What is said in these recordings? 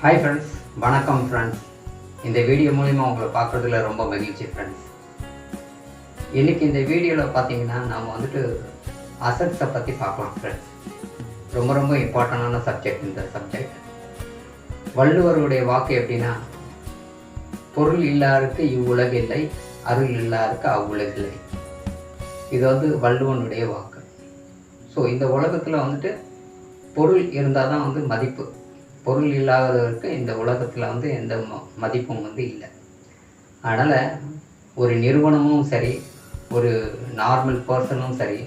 Hi friends, வணக்கம் friends. இந்த video மூலிமா உங்களை பார்க்குறதுல ரொம்ப மகிழ்ச்சி ஃப்ரெண்ட்ஸ். இன்றைக்கி இந்த வீடியோவில் பார்த்தீங்கன்னா நம்ம வந்துட்டு அசட்ஸை பற்றி பார்க்கலாம் ஃப்ரெண்ட்ஸ். ரொம்ப ரொம்ப இம்பார்ட்டண்டான சப்ஜெக்ட் இந்த சப்ஜெக்ட். வள்ளுவருடைய வாக்கு எப்படின்னா, பொருள் இல்லாருக்கு இவ்வுலகில்லை, அருள் இல்லாருக்கு அவ்வுலகில்லை. இது வந்து வள்ளுவனுடைய வாக்கு. ஸோ இந்த உலகத்தில் வந்துட்டு பொருள் இருந்தால் தான் வந்து மதிப்பு. பொருள் இல்லாதவருக்கு இந்த உலகத்தில் வந்து எந்த மதிப்பும் வந்து இல்லை. அதனால் ஒரு நிறுவனமும் சரி, ஒரு நார்மல் பர்சனும் சரி,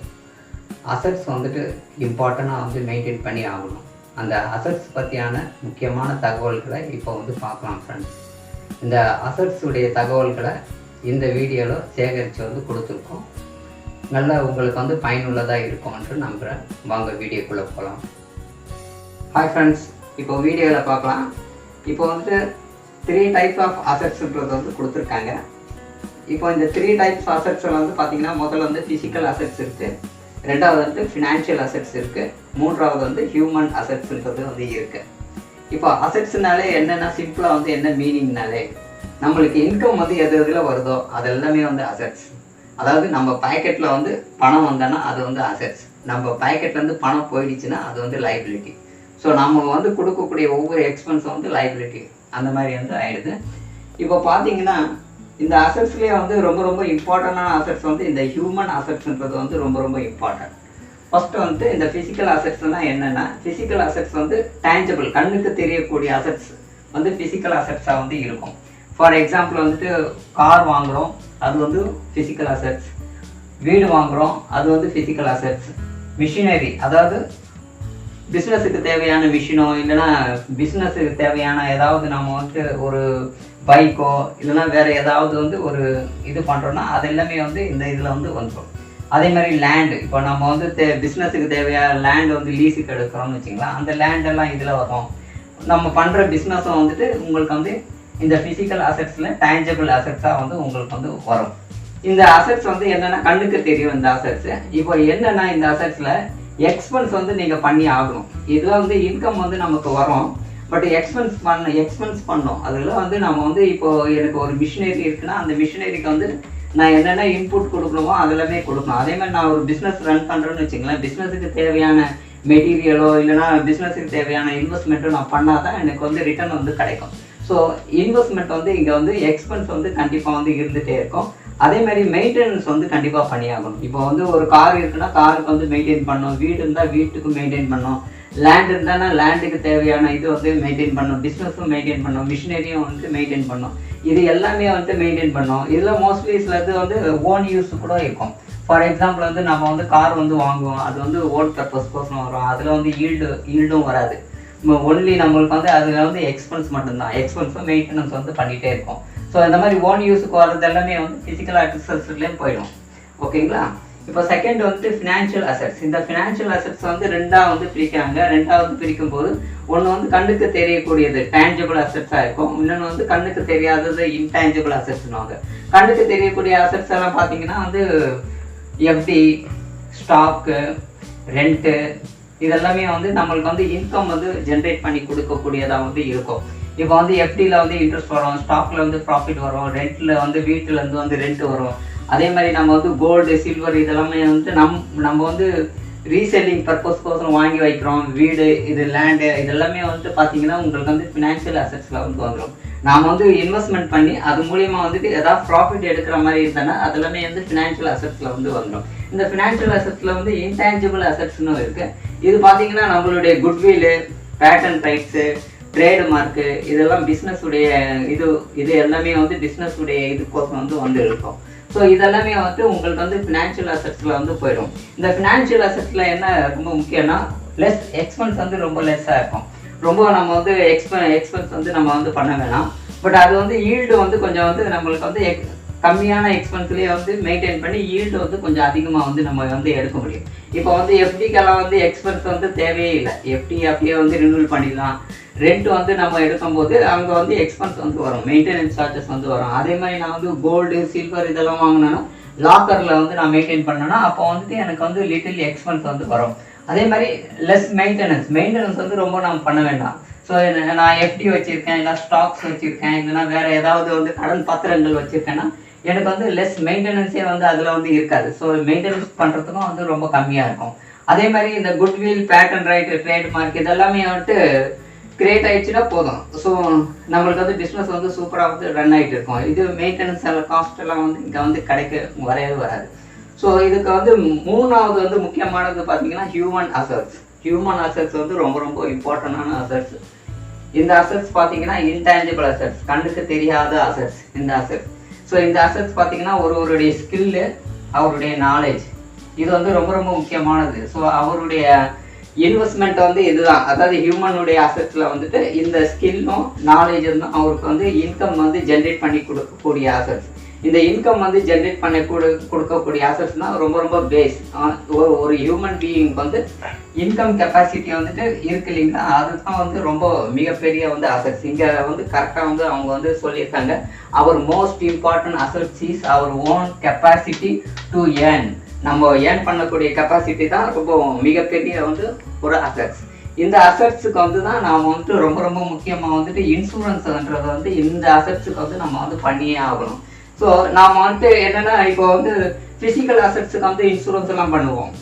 அசட்ஸ் வந்துட்டு இம்பார்ட்டண்ட்டாக வந்து மெயின்டைன் பண்ணி ஆகணும். அந்த அசட்ஸ் பற்றியான முக்கியமான தகவல்களை இப்போ வந்து பார்க்கலாம் ஃப்ரெண்ட்ஸ். இந்த அசட்ஸுடைய தகவல்களை இந்த வீடியோவில் சேகரித்து வந்து கொடுத்துருக்கோம். நல்லா உங்களுக்கு வந்து பயனுள்ளதாக இருக்கும் என்று நம்புகிறேன். வாங்க வீடியோக்குள்ளே போகலாம். ஹாய் ஃப்ரெண்ட்ஸ், இப்போ வீடியோவில் பார்க்கலாம். இப்போ வந்துட்டு 3 டைப்ஸ் ஆஃப் அசட்ஸ்ன்றது வந்து கொடுத்துருக்காங்க. இப்போ இந்த 3 டைப்ஸ் அசட்ஸில் வந்து பார்த்திங்கன்னா, முதல்ல வந்து ஃபிசிக்கல் அசட்ஸ் இருக்குது, ரெண்டாவது வந்து ஃபினான்ஷியல் அசட்ஸ் இருக்குது, மூன்றாவது வந்து ஹியூமன் அசட்ஸ்ன்றது வந்து இருக்குது. இப்போ அசட்ஸ்னாலே என்னென்னா, சிம்பிளாக வந்து என்ன மீனிங்னாலே, நம்மளுக்கு இன்கம் வந்து எது எதில் வருதோ அது எல்லாமே வந்து அசட்ஸ். அதாவது நம்ம பாக்கெட்டில் வந்து பணம் வந்தோன்னா அது வந்து அசட்ஸ். நம்ம பாக்கெட்லேருந்து பணம் போயிடுச்சுன்னா அது வந்து லைபிலிட்டி. ஸோ நம்ம வந்து கொடுக்கக்கூடிய ஒவ்வொரு எக்ஸ்பென்ஸும் வந்து லைபிலிட்டி, அந்த மாதிரி வந்து ஆயிடுது. இப்போ பார்த்தீங்கன்னா, இந்த அசட்ஸ்லேயே வந்து ரொம்ப ரொம்ப இம்பார்ட்டண்டான அசட்ஸ் வந்து இந்த ஹியூமன் அசட்ஸ்ன்றது வந்து ரொம்ப ரொம்ப இம்பார்ட்டன்ட். ஃபஸ்ட்டு வந்து இந்த ஃபிசிக்கல் அசட்ஸ்னால் என்னென்னா, ஃபிசிக்கல் அசட்ஸ் வந்து டேஞ்சபிள், கண்ணுக்கு தெரியக்கூடிய அசட்ஸ் வந்து ஃபிசிக்கல் அசட்ஸாக வந்து இருக்கும். ஃபார் எக்ஸாம்பிள் வந்துட்டு கார் வாங்குகிறோம், அது வந்து ஃபிசிக்கல் அசட்ஸ். வீடு வாங்குகிறோம், அது வந்து ஃபிசிக்கல் அசட்ஸ். மிஷினரி, அதாவது பிஸ்னஸுக்கு தேவையான மிஷினோ இல்லைனா பிஸ்னஸுக்கு தேவையான ஏதாவது நம்ம வந்து ஒரு பைக்கோ இல்லைனா வேறு ஏதாவது வந்து ஒரு இது பண்ணுறோன்னா அது எல்லாமே வந்து இந்த இதில் வந்து வந்துடும். அதே மாதிரி லேண்டு, இப்போ நம்ம வந்து பிஸ்னஸுக்கு தேவையான லேண்டு வந்து லீஸுக்கு எடுக்கிறோம்னு வச்சிங்களா, அந்த லேண்டெல்லாம் இதில் வரும். நம்ம பண்ணுற பிஸ்னஸும் வந்துட்டு உங்களுக்கு வந்து இந்த ஃபிசிக்கல் அசட்ஸில் டேஞ்சபிள் அசட்ஸாக வந்து உங்களுக்கு வந்து வரும். இந்த அசட்ஸ் வந்து என்னென்னா கண்ணுக்கு தெரியும் இந்த அசட்ஸு. இப்போ என்னென்னா, இந்த அசட்ஸில் எக்ஸ்பென்ஸ் வந்து நீங்கள் பண்ணி ஆகணும். இதில் வந்து இன்கம் வந்து நமக்கு வரும், பட் எக்ஸ்பென்ஸ் பண்ணணும். அதில் வந்து நம்ம வந்து இப்போது எனக்கு ஒரு மிஷினரி இருக்குன்னா, அந்த மிஷினரிக்கு வந்து நான் என்னென்ன இன்புட் கொடுக்கணுமோ அதெல்லாமே கொடுக்கணும். அதே மாதிரி நான் ஒரு பிஸ்னஸ் ரன் பண்ணுறேன்னு வச்சுங்களேன், பிஸ்னஸுக்கு தேவையான மெட்டீரியலோ இல்லைனா பிஸ்னஸுக்கு தேவையான இன்வெஸ்ட்மெண்ட்டோ நான் பண்ணால் தான் எனக்கு வந்து ரிட்டர்ன் வந்து கிடைக்கும். ஸோ இன்வெஸ்ட்மெண்ட் வந்து இங்கே வந்து எக்ஸ்பென்ஸ் வந்து கண்டிப்பாக வந்து இருந்துகிட்டே இருக்கும். அதே மாதிரி மெயின்டெனன்ஸ் வந்து கண்டிப்பாக பண்ணியாகணும். இப்போ வந்து ஒரு கார் இருக்குன்னா காருக்கு வந்து மெயின்டைன் பண்ணணும், வீடு இருந்தால் வீட்டுக்கு மெயின்டைன் பண்ணணும், லேண்ட் இருந்தானா லேண்டுக்கு தேவையான இது வந்து மெயின்டைன் பண்ணணும், பிஸ்னஸும் மெயின்டைன் பண்ணணும், மிஷினரியும் வந்து மெயின்டைன் பண்ணணும். இது எல்லாமே வந்து மெயின்டைன் பண்ணணும். இதில் மோஸ்ட்லி சிலது வந்து ஓன் யூஸ் கூட இருக்கும். ஃபார் எக்ஸாம்பிள் வந்து நம்ம வந்து கார் வந்து வாங்குவோம், அது வந்து ஓன் பர்பஸ்க்கோசரம் வரும், அதில் வந்து ஈல்டும் வராது. ஒன்லி நம்மளுக்கு வந்து அதில் வந்து எக்ஸ்பென்ஸ் மட்டும்தான், எக்ஸ்பென்ஸும் மெயின்டெனன்ஸ் வந்து பண்ணிகிட்டே இருக்கும். ஸோ இந்த மாதிரி ஓன் யூஸுக்கு வர்றது எல்லாமே வந்து ஃபிசிக்கல் அசட்ஸ்லேயும் போயிடும். ஓகேங்களா? இப்போ செகண்ட் வந்து ஃபினான்ஷியல் அசட்ஸ். இந்த ஃபினான்ஷியல் அசட்ஸ் வந்து ரெண்டாக வந்து பிரிக்கிறாங்க. ரெண்டாவது பிரிக்கும் போது ஒன்று வந்து கண்ணுக்கு தெரியக்கூடியது டேஞ்சபிள் அசட்ஸாக இருக்கும், இன்னொன்று வந்து கண்ணுக்கு தெரியாதது இன்டேஞ்சபிள் அசட்ஸ்னுவாங்க. கண்ணுக்கு தெரியக்கூடிய அசட்ஸ் எல்லாம் பார்த்தீங்கன்னா வந்து எஃப்டி, ஸ்டாக்கு, ரெண்ட்டு, இதெல்லாமே வந்து நம்மளுக்கு வந்து இன்கம் வந்து ஜென்ரேட் பண்ணி கொடுக்கக்கூடியதாக வந்து இருக்கும். இப்போ வந்து எஃப்டியில் வந்து இன்ட்ரெஸ்ட் வரும், ஸ்டாக்கில் வந்து ப்ராஃபிட் வரும், ரெண்ட்டில் வந்து வீட்டிலேருந்து வந்து ரெண்ட் வரும். அதே மாதிரி நம்ம வந்து கோல்டு, சில்வர் இதெல்லாமே வந்து நம்ம வந்து ரீசெல்லிங் பர்பஸ்க்கோசரம் வாங்கி வைக்கிறோம். வீடு, இது லேண்டு, இதெல்லாமே வந்து பார்த்தீங்கன்னா உங்களுக்கு வந்து ஃபினான்ஷியல் அசட்ஸில் வந்து வந்துடும். நாம் வந்து இன்வெஸ்ட்மெண்ட் பண்ணி அது மூலியமாக வந்துட்டு ஏதாவது ப்ராஃபிட் எடுக்கிற மாதிரி இருந்தேன்னா அதெல்லாமே வந்து ஃபினான்ஷியல் அசட்ஸில் வந்து வந்துடும். இந்த ஃபினான்ஷியல் அசட்ஸில் வந்து இன்டேஞ்சபிள் அசட்ஸ்னு இருக்குது. இது பார்த்தீங்கன்னா நம்மளுடைய குட்வில்லு, பேட்டன் ரைட்ஸு, ட்ரேடு மார்க்கு, இதெல்லாம் பிஸ்னஸுடைய இது எல்லாமே வந்து பிஸ்னஸுடைய இதுக்கோசம் வந்து இருக்கும். ஸோ இதெல்லாமே வந்து உங்களுக்கு வந்து ஃபினான்ஷியல் அசட்ஸில் வந்து போயிடும். இந்த ஃபினான்ஷியல் அசட்ஸில் என்ன ரொம்ப முக்கியம்னா, லெஸ் எக்ஸ்பென்ஸ் வந்து ரொம்ப லெஸ்ஸாக இருக்கும். ரொம்ப நம்ம வந்து எக்ஸ்பென்ஸ் வந்து நம்ம வந்து பண்ண வேணாம். பட் அது வந்து ஈல்டு வந்து கொஞ்சம் வந்து நம்மளுக்கு வந்து கம்மியான எக்ஸ்பென்ஸ்லேயே வந்து மெயின்டைன் பண்ணி ஈல்டு வந்து கொஞ்சம் அதிகமாக வந்து நம்ம வந்து எடுக்க முடியும். இப்போ வந்து எஃப்டிக்கெல்லாம் வந்து எக்ஸ்பென்ஸ் வந்து தேவையே இல்லை, எஃப்டி அப்படியே வந்து ரினியூவல் பண்ணிடலாம். ரெண்ட் வந்து நம்ம எடுக்கும்போது அங்கே வந்து எக்ஸ்பென்ஸ் வந்து வரும், மெயின்டெனன்ஸ் சார்ஜஸ் வந்து வரும். அதே மாதிரி நான் வந்து கோல்டு, சில்வர் இதெல்லாம் வாங்கினேன்னா லாக்கரில் வந்து நான் மெயின்டைன் பண்ணேன்னா அப்போ வந்துட்டு எனக்கு வந்து லிட்டில் எக்ஸ்பென்ஸ் வந்து வரும். அதே மாதிரி லெஸ் மெயின்டெனன்ஸ் வந்து ரொம்ப நம்ம பண்ண வேண்டாம். ஸோ நான் எஃப்டி வச்சுருக்கேன், இல்லை ஸ்டாக்ஸ் வச்சுருக்கேன், இல்லைன்னா வேறு ஏதாவது வந்து கடன் பத்திரங்கள் வச்சுருக்கேன்னா எனக்கு வந்து லெஸ் மெயின்டெனன்ஸே வந்து அதில் வந்து இருக்காது. ஸோ மெயின்டெனன்ஸ் பண்ணுறதுக்கும் வந்து ரொம்ப கம்மியாக இருக்கும். அதே மாதிரி இந்த குட்வில், பேட்டன் ரைட், ட்ரேட்மார்க் இதெல்லாமே வந்துட்டு கிரியேட் ஆயிடுச்சுன்னா போதும். ஸோ நம்மளுக்கு வந்து பிஸ்னஸ் வந்து சூப்பராக வந்து ரன் ஆகிட்டு இருக்கும். இது மெயின்டெனன்ஸ் காஸ்ட் எல்லாம் வந்து இங்கே வந்து வரவே வராது. ஸோ இதுக்கு வந்து மூணாவது வந்து முக்கியமானது பார்த்தீங்கன்னா ஹியூமன் அசட்ஸ். ஹியூமன் அசட்ஸ் வந்து ரொம்ப ரொம்ப இம்பார்ட்டண்டான அசட்ஸ். இந்த அசட்ஸ் பார்த்தீங்கன்னா இன்டான்ஜிபிள் அசட்ஸ், கண்ணுக்கு தெரியாத அசட்ஸ் இந்த அசட்ஸ். ஸோ இந்த அசட்ஸ் பார்த்தீங்கன்னா ஒருவருடைய ஸ்கில்லு, அவருடைய நாலேஜ், இது வந்து ரொம்ப ரொம்ப முக்கியமானது. ஸோ அவருடைய இன்வெஸ்ட்மெண்ட் வந்து இதுதான். அதாவது ஹியூமனுடைய அசட்ஸில் வந்துட்டு இந்த ஸ்கில்லும் நாலேஜும் தான் அவருக்கு வந்து இன்கம் வந்து ஜென்ரேட் பண்ணி கொடுக்கக்கூடிய அசட்ஸ். இந்த இன்கம் வந்து ஜென்ரேட் பண்ண கொடுக்கக்கூடிய அசட்ஸ்னால் ரொம்ப ரொம்ப பேஸ். ஒரு ஹியூமன் பீயிங்க்கு வந்து இன்கம் கெப்பாசிட்டி வந்துட்டு இருக்கு இல்லைங்களா, அதுதான் வந்து ரொம்ப மிகப்பெரிய வந்து அசட்ஸ். இங்கே வந்து கரெக்டாக வந்து அவங்க வந்து சொல்லியிருக்காங்க, அவர் most important assets is our own capacity to earn. நம்ம ஏர்ன் பண்ணக்கூடிய கெப்பாசிட்டி தான் ரொம்ப மிகப்பெரிய வந்து ஒரு அசட்ஸ். இந்த அசட்ஸுக்கு வந்து தான் நாம் வந்துட்டு ரொம்ப ரொம்ப முக்கியமாக வந்துட்டு இன்சூரன்ஸ்ன்றது வந்து இந்த அசட்ஸுக்கு வந்து நம்ம வந்து பண்ணியே ஆகணும். ஸோ நாம் வந்துட்டு என்னென்னா இப்போ வந்து ஃபிசிக்கல் அசட்ஸுக்கு வந்து இன்சூரன்ஸ் எல்லாம் பண்ணுவோம்,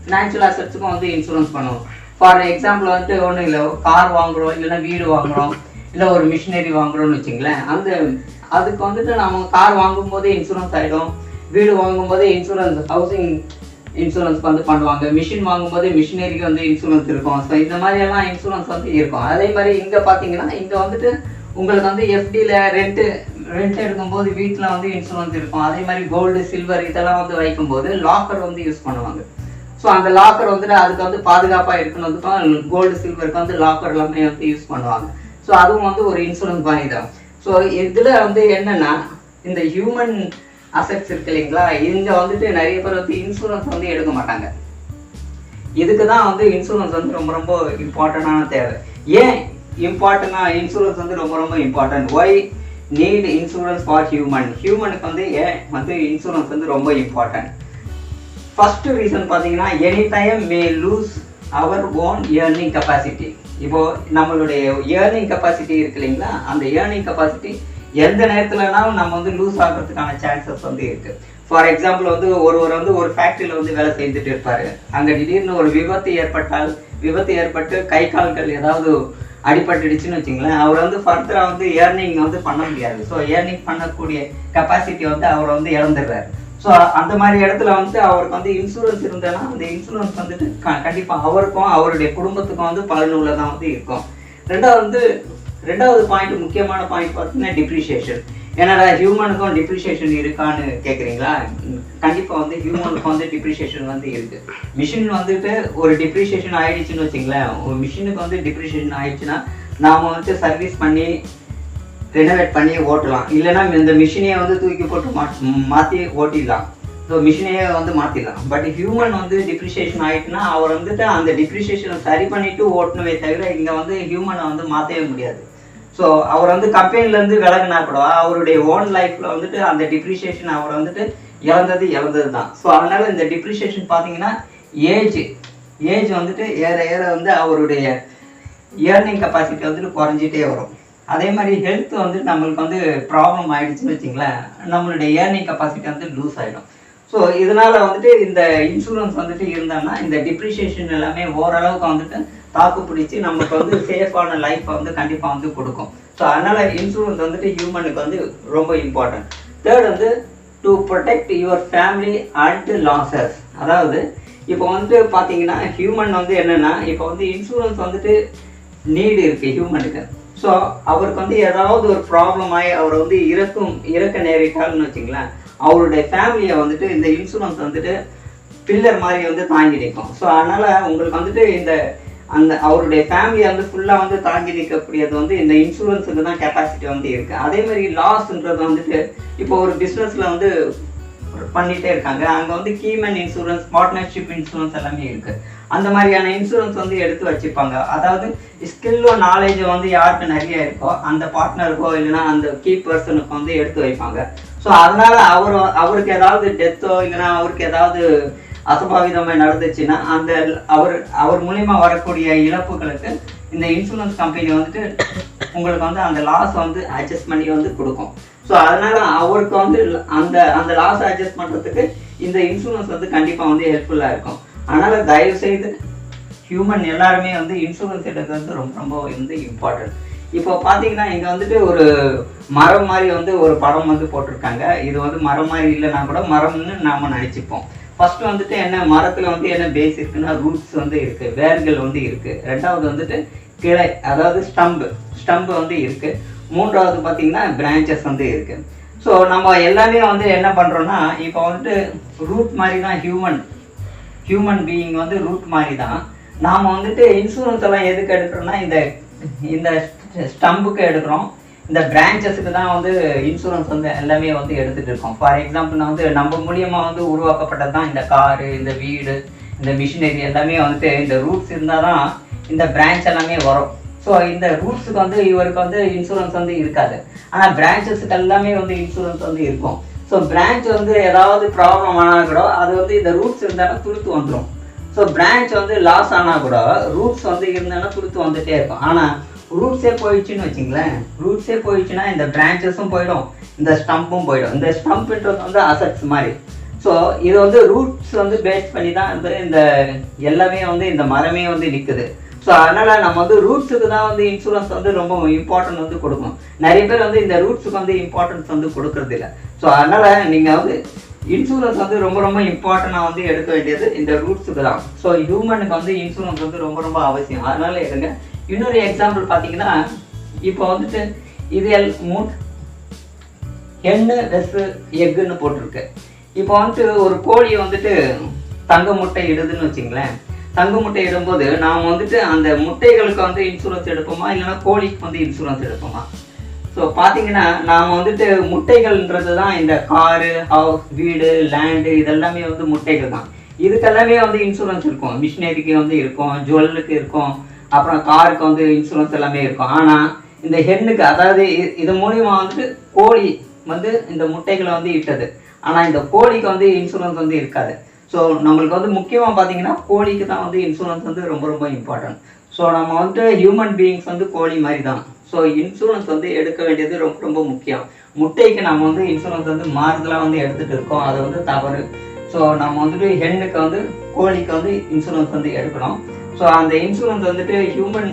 ஃபினான்ஷியல் அசட்ஸுக்கும் வந்து இன்சூரன்ஸ் பண்ணுவோம். ஃபார் எக்ஸாம்பிள் வந்துட்டு ஒன்றும் இல்லை, கார் வாங்குகிறோம், இல்லைன்னா வீடு வாங்குகிறோம், இல்லை ஒரு மிஷினரி வாங்குகிறோம்னு வச்சுங்களேன். அதுக்கு வந்துட்டு நம்ம கார் வாங்கும்போதே இன்சூரன்ஸ் ஆகிடும், வீடு வாங்கும்போதே இன்சூரன்ஸ், ஹவுசிங் இன்சூரன்ஸ் வந்து பண்ணுவாங்க, மிஷின் வாங்கும்போதே மிஷினரிக்கு வந்து இன்சூரன்ஸ் இருக்கும். ஸோ இந்த மாதிரியெல்லாம் இன்சூரன்ஸ் வந்து இருக்கும். அதே மாதிரி இங்கே பார்த்தீங்கன்னா இங்கே வந்துட்டு உங்களுக்கு வந்து எஃப்டியில் ரெண்ட் எடுக்கும்போது வீட்டில் வந்து இன்சூரன்ஸ் இருக்கும். அதே மாதிரி கோல்டு, சில்வர் இதெல்லாம் வந்து வைக்கும்போது லாக்கர் வந்து யூஸ் பண்ணுவாங்க. ஸோ அந்த லாக்கர் வந்துட்டு அதுக்கு வந்து பாதுகாப்பாக இருக்கணும்னு கோல்டு, சில்வருக்கு வந்து லாக்கர் எல்லாமே வந்து யூஸ் பண்ணுவாங்க. ஸோ அதுவும் வந்து ஒரு இன்சூரன்ஸ் மாதிரி தான். ஸோ இதில் வந்து என்னென்னா இந்த ஹியூமன் அசெட்ஸ் இருக்கு இல்லைங்களா, இங்கே வந்துட்டு நிறைய பேர் வந்து இன்சூரன்ஸ் வந்து எடுக்க மாட்டாங்க. இதுக்கு தான் வந்து இன்சூரன்ஸ் வந்து ரொம்ப ரொம்ப இம்பார்ட்டண்டான தேவை. ஏன் இம்பார்ட்டண்டாக இன்சூரன்ஸ் வந்து ரொம்ப ரொம்ப important? Why need insurance for ஹியூமனுக்கு வந்து ஏன் வந்து இன்சூரன்ஸ் வந்து ரொம்ப இம்பார்ட்டன்ட்? ஃபர்ஸ்ட் ரீசன் பார்த்தீங்கன்னா any time may lose our own earning capacity. இப்போது நம்மளுடைய ஏர்னிங் கெப்பாசிட்டி இருக்கு இல்லைங்களா, அந்த ஏர்னிங் கெப்பாசிட்டி எந்த நேரத்துலனாலும் நம்ம வந்து லூஸ் ஆகிறதுக்கான சான்சஸ் வந்து இருக்குது. ஃபார் எக்ஸாம்பிள் வந்து ஒருவர் வந்து ஒரு ஃபேக்ட்ரியில் வந்து வேலை செய்துட்டு இருப்பார். அங்கே திடீர்னு ஒரு விபத்து ஏற்பட்டு கை கால்கள் ஏதாவது அடிபட்டுடுச்சுன்னு வச்சுங்களேன், அவர் வந்து ஃபர்தராக வந்து ஏர்னிங் வந்து பண்ண முடியாது. ஸோ ஏர்னிங் பண்ணக்கூடிய கெப்பாசிட்டி வந்து அவர் வந்து இழந்துடுறாரு. ஸோ அந்த மாதிரி இடத்துல வந்து அவருக்கு வந்து இன்சூரன்ஸ் இருந்ததுன்னா அந்த இன்சூரன்ஸ் வந்துட்டு கண்டிப்பாக அவருக்கும் அவருடைய குடும்பத்துக்கும் வந்து பலனுள்ளதாக வந்து இருக்கும். ரெண்டாவது பாயிண்ட், முக்கியமான பாயிண்ட் பார்த்தீங்கன்னா டிப்ரிஷியேஷன். ஏன்னா ஹியூமனுக்கும் டிப்ரிஷியேஷன் இருக்கான்னு கேட்குறீங்களா? கண்டிப்பாக வந்து ஹியூமனுக்கும் வந்து டிப்ரிஷியேஷன் வந்து இருக்குது. மிஷின் வந்துட்டு ஒரு டிப்ரிஷியேஷன் ஆயிடுச்சுன்னு வச்சுங்களேன், ஒரு மிஷினுக்கு வந்து டிப்ரிஷியேஷன் ஆயிடுச்சுன்னா நாம் வந்துட்டு சர்வீஸ் பண்ணி ரெனோவேட் பண்ணி ஓட்டலாம், இல்லைன்னா இந்த மிஷினையே வந்து தூக்கி போட்டு மாற்றி ஓட்டிடலாம். ஸோ மிஷினையே வந்து மாற்றிடலாம். பட் ஹியூமன் வந்து டிப்ரிஷியேஷன் ஆகிட்டுனா அவர் வந்துட்டு அந்த டிப்ரிஷியேஷனை சரி பண்ணிவிட்டு ஓட்டணுமே தவிர இங்கே வந்து ஹியூமனை வந்து மாற்றவே முடியாது. ஸோ அவர் வந்து கம்பெனிலேருந்து விலகினா கூட அவருடைய ஓன் லைஃப்பில் வந்துட்டு அந்த டிப்ரிஷியேஷன் அவர் வந்துட்டு இழந்தது தான். ஸோ அதனால் இந்த டிப்ரிஷியேஷன் பார்த்தீங்கன்னா ஏஜ் வந்துட்டு ஏற வந்து அவருடைய ஏர்னிங் கெப்பாசிட்டி வந்துட்டு குறைஞ்சிட்டே வரும். அதே மாதிரி ஹெல்த் வந்து நம்மளுக்கு வந்து ப்ராப்ளம் ஆகிடுச்சுன்னு வச்சிங்களேன், நம்மளுடைய ஏர்னிங் கெப்பாசிட்டி வந்து லூஸ் ஆகிடும். ஸோ இதனால் வந்துட்டு இந்த இன்சூரன்ஸ் வந்துட்டு இருந்தாங்கன்னா இந்த டிப்ரிஷியேஷன் எல்லாமே ஓரளவுக்கு வந்துட்டு தாக்கு பிடிச்சி நமக்கு வந்து சேஃபான லைஃப்பை வந்து கண்டிப்பாக வந்து கொடுக்கும். ஸோ அதனால் இன்சூரன்ஸ் வந்துட்டு ஹியூமனுக்கு வந்து ரொம்ப இம்பார்ட்டன்ட். தேர்ட் வந்து to protect your family and losses. அதாவது இப்போ வந்துட்டு பார்த்தீங்கன்னா ஹியூமன் வந்து என்னென்னா, இப்போ வந்து இன்சூரன்ஸ் வந்துட்டு நீடு இருக்குது ஹியூமனுக்கு. ஸோ அவருக்கு வந்து ஏதாவது ஒரு ப்ராப்ளம் ஆகி அவர் வந்து இறக்க நேரிட்டால்னு வச்சுங்களேன், அவருடைய ஃபேமிலியை வந்துட்டு இந்த இன்சூரன்ஸ் வந்துட்டு பில்லர் மாதிரி வந்து தாங்கி நிற்கும். ஸோ அதனால் உங்களுக்கு வந்துட்டு அவருடைய ஃபேமிலியை வந்து ஃபுல்லாக வந்து தாங்கி நிற்கக்கூடியது வந்து இந்த இன்சூரன்ஸுக்கு தான் கெப்பாசிட்டி வந்து இருக்குது. அதே மாதிரி லாஸ்ன்றது வந்துட்டு இப்போ ஒரு பிஸ்னஸில் வந்து பண்ணிகிட்டே இருக்காங்க, அங்கே வந்து கீமன் இன்சூரன்ஸ், பார்ட்னர்ஷிப் இன்சூரன்ஸ் எல்லாமே இருக்குது. அந்த மாதிரியான இன்சூரன்ஸ் வந்து எடுத்து வச்சுப்பாங்க. அதாவது ஸ்கில்லோ நாலேஜோ வந்து யாருக்கு நிறைய இருக்கோ அந்த பார்ட்னருக்கோ இல்லைன்னா அந்த கீ பர்சனுக்கு வந்து எடுத்து வைப்பாங்க. ஸோ அதனால் அவருக்கு ஏதாவது டெத்தோ இல்லைன்னா அவருக்கு ஏதாவது அசம்பாவிதமாக நடந்துச்சுன்னா அவர் மூலிமா வரக்கூடிய இழப்புகளுக்கு இந்த இன்சூரன்ஸ் கம்பெனி வந்துட்டு உங்களுக்கு வந்து அந்த லாஸ் வந்து அட்ஜஸ்ட் பண்ணி வந்து கொடுக்கும். ஸோ அதனால அவருக்கு வந்து அந்த அந்த லாஸ் அட்ஜஸ்ட் பண்ணுறதுக்கு இந்த இன்சூரன்ஸ் வந்து கண்டிப்பாக வந்து ஹெல்ப்ஃபுல்லாக இருக்கும். அதனால தயவு செய்து ஹியூமன் எல்லாருமே வந்து இன்சூரன்ஸ் எடுக்கிறது ரொம்ப ரொம்ப வந்து இம்பார்ட்டன்ட். இப்போ பார்த்தீங்கன்னா இங்கே வந்துட்டு ஒரு மரம் மாதிரி வந்து ஒரு படம் வந்து போட்டிருக்காங்க. இது வந்து மரம் மாதிரி இல்லைன்னா கூட மரம்னு நாம நினச்சிப்போம். ஃபர்ஸ்ட் வந்துட்டு என்ன, மரத்தில் வந்து என்ன பேஸ் இருக்குன்னா ரூட்ஸ் வந்து இருக்கு, வேர்கள் வந்து இருக்கு. ரெண்டாவது வந்துட்டு கிளை, அதாவது ஸ்டம்பு வந்து இருக்கு. மூன்றாவது பார்த்தீங்கன்னா பிரான்ச்சஸ் வந்து இருக்கு. ஸோ நம்ம எல்லாமே வந்து என்ன பண்ணுறோம்னா, இப்போ வந்துட்டு ரூட் மாதிரி தான் ஹியூமன் பீயிங் வந்து ரூட் மாதிரி தான். நாம் வந்துட்டு இன்சூரன்ஸ் எல்லாம் எதுக்கு எடுக்கிறோம்னா, இந்த ஸ்டம்புக்கு எடுக்கிறோம், இந்த பிரான்ச்சஸுக்கு தான் வந்து இன்சூரன்ஸ் வந்து எல்லாமே வந்து எடுத்துகிட்டு இருக்கோம். ஃபார் எக்ஸாம்பிள் நான் வந்து நம்ம மூலியமாக வந்து உருவாக்கப்பட்டது தான் இந்த காரு, இந்த வீடு, இந்த மிஷினரி எல்லாமே வந்துட்டு இந்த ரூட்ஸ் இருந்தால் தான் இந்த பிரான்ச் எல்லாமே வரும். ஸோ இந்த ரூட்ஸுக்கு வந்து இவருக்கு வந்து இன்சூரன்ஸ் வந்து இருக்காது, ஆனால் பிரான்ச்சஸுக்கு எல்லாமே வந்து இன்சூரன்ஸ் வந்து இருக்கும். ஸோ பிரான்ச் வந்து ஏதாவது ப்ராப்ளம் ஆனால் கூட அது வந்து இந்த ரூட்ஸ் இருந்தாலும் துளுத்து வந்துடும். ஸோ பிரான்ச் வந்து லாஸ் ஆனால் கூட ரூட்ஸ் வந்து இருந்தாலும் துளுத்து வந்துட்டே இருக்கும். ஆனால் ரூட்ஸே போயிடுச்சுன்னு வச்சுங்களேன், ரூட்ஸே போயிடுச்சுன்னா இந்த பிரான்ச்சஸும் போயிடும், இந்த ஸ்டம்பும் போயிடும். இந்த ஸ்டம்ப்ன்றது வந்து அசட்ஸ் மாதிரி. ஸோ இது வந்து ரூட்ஸ் வந்து பேஸ் பண்ணி தான் இந்த எல்லாமே வந்து இந்த மரமே வந்து நிற்குது. ஸோ அதனால் நம்ம வந்து ரூட்ஸுக்கு தான் வந்து இன்சூரன்ஸ் வந்து ரொம்ப இம்பார்ட்டன்ட் வந்து கொடுக்கணும். நிறைய பேர் வந்து இந்த ரூட்ஸுக்கு வந்து இம்பார்ட்டன்ஸ் வந்து கொடுக்கறது இல்லை. ஸோ அதனால் நீங்கள் வந்து இன்சூரன்ஸ் வந்து ரொம்ப ரொம்ப இம்பார்ட்டண்டாக வந்து எடுக்க வேண்டியது இந்த ரூட்ஸுக்கு தான். ஸோ ஹியூமனுக்கு வந்து இன்சூரன்ஸ் வந்து ரொம்ப ரொம்ப அவசியம். அதனால எடுங்க. இன்னொரு எக்ஸாம்பிள் பார்த்தீங்கன்னா, இப்போ வந்துட்டு இது ஹென்னு வெஸ் எக்குன்னு போட்டிருக்கு. இப்போ வந்துட்டு ஒரு கோழி வந்துட்டு தங்க முட்டை இடுதுன்னு வச்சுங்களேன். தங்க முட்டை இடும்போது நாம் வந்துட்டு அந்த முட்டைகளுக்கு வந்து இன்சூரன்ஸ் எடுப்போமா, இல்லைன்னா கோழிக்கு வந்து இன்சூரன்ஸ் எடுப்போமா? ஸோ பார்த்தீங்கன்னா நாம் வந்துட்டு முட்டைகள்ன்றது தான் இந்த காரு, ஹவுஸ், வீடு, லேண்டு இதெல்லாமே வந்து முட்டைகள் தான். இதுக்கெல்லாமே வந்து இன்சூரன்ஸ் இருக்கும். மிஷினரிக்கு வந்து இருக்கும், ஜுவல்லுக்கு இருக்கும், அப்புறம் காருக்கு வந்து இன்சூரன்ஸ் எல்லாமே இருக்கும். ஆனால் இந்த ஹென்னுக்கு, அதாவது இது மூலியமாக வந்துட்டு கோழி வந்து இந்த முட்டைகளை வந்து இட்டது, ஆனால் இந்த கோழிக்கு வந்து இன்சூரன்ஸ் வந்து இருக்காது. ஸோ நம்மளுக்கு வந்து முக்கியமாக பார்த்தீங்கன்னா கோழிக்கு தான் வந்து இன்சூரன்ஸ் வந்து ரொம்ப ரொம்ப இம்பார்ட்டன்ட். ஸோ நம்ம வந்துட்டு ஹியூமன் பீயிங்ஸ் வந்து கோழி மாதிரி தான். ஸோ இன்சூரன்ஸ் வந்து எடுக்க வேண்டியது ரொம்ப ரொம்ப முக்கியம். முட்டைக்கு நம்ம வந்து இன்சூரன்ஸ் வந்து மாறுதலாக வந்து எடுத்துகிட்டு இருக்கோம், அது வந்து தவறு. ஸோ நம்ம வந்துட்டு ஹென்னுக்கு வந்து கோழிக்கு வந்து இன்சூரன்ஸ் வந்து எடுக்கணும். ஸோ அந்த இன்சூரன்ஸ் வந்துட்டு ஹியூமன்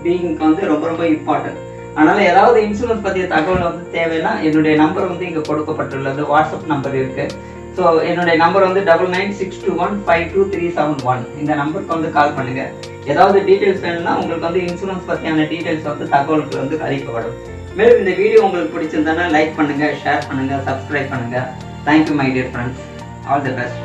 பீயிங்க்கு வந்து ரொம்ப ரொம்ப இம்பார்ட்டன்ட். அதனால் ஏதாவது இன்சூரன்ஸ் பற்றிய தகவல் வந்து தேவைன்னா என்னுடைய நம்பர் வந்து இங்கே கொடுக்கப்பட்டுள்ளது, வாட்ஸ்அப் நம்பர் இருக்குது. ஸோ என்னுடைய நம்பர் வந்து 9962152371. இந்த நம்பருக்கு வந்து கால் பண்ணுங்கள். ஏதாவது டீட்டெயில்ஸ் வேணும்னா உங்களுக்கு வந்து இன்சூரன்ஸ் பற்றியான டீட்டெயில்ஸ் வந்து தகவல்கள் வந்து அளிக்கப்படும். மேலும் இந்த வீடியோ உங்களுக்கு பிடிச்சிருந்தனா லைக் பண்ணுங்கள், ஷேர் பண்ணுங்கள், சப்ஸ்கிரைப் பண்ணுங்கள். Thank you my dear friends. All the best.